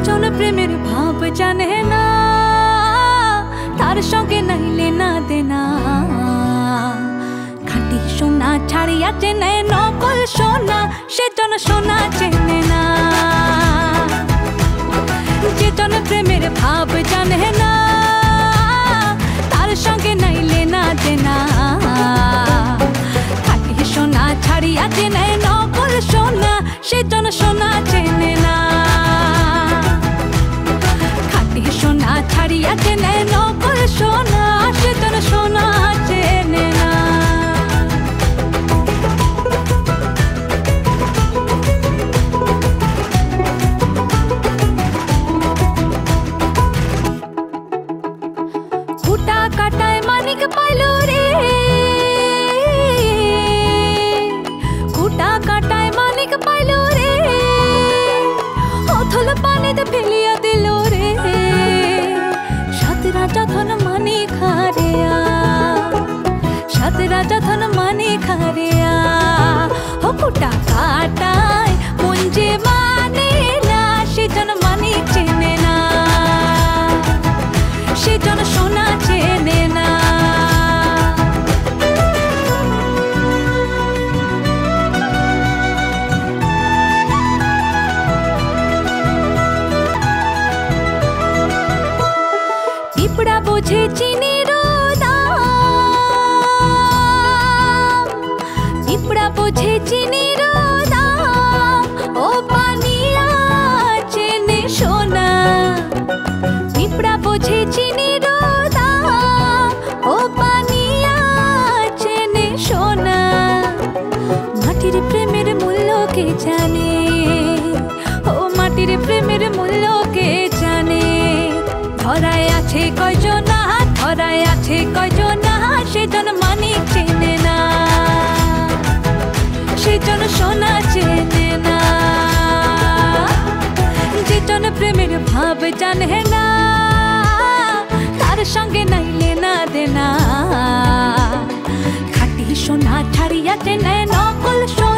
জন প্রেমের ভাব জানে না, তার সঙ্গে নাই লেনা দেনা। খাঁটি সোনা ছাড়িয়া চেনে নকল সোনা, সেজন সোনা চেনে না। যে জন প্রেমের ভাব জানে না, তার সঙ্গে নাই লেনা দেনা। খাঁটি সোনা ছাড়িয়া চেনে নকল সোনা, সেজন সোনা চেনে না। খাঁটি সোনা ছাড়িয়া চেনে নকল সোনা, সেজন সোনা চেনে না। কুটা কাটায় মানিক পাইল রে, কুটা কাটায় মানিক পাইল রে, অথল পানিতে ফেলিয়া দিল রে। সাত রাজা ধন মানিক হারিয়া, সাত রাজা ধন মানিক হারিয়া। ও কুটা কাটায় মন যে মানে না, সেজন মানিক চেনে না, সেজন সোনা চেনে না। পিঁপড়া বোঝে চিনির দাম, পিঁপড়া বোঝে চিনির দাম, ও পানিয়া চেনে সোনা। পিঁপড়া বোঝে চিনির দাম, ও পানিয়া চেনে সোনা। মাটির প্রেমের মূল্য কে জানে, ও মাটির প্রেমের মূল্য কে জানে। ধরায় আছে কয়জনা, ধরায় আছে কয়জনা, সেজন মানিক চেনে না, সেজন সোনা চেনে না। যে জন প্রেমের ভাব জানে না, তার সঙ্গে নাই লেনা দেনা। খাঁটি সোনা ছাড়িয়া চেনে নকল সোনা।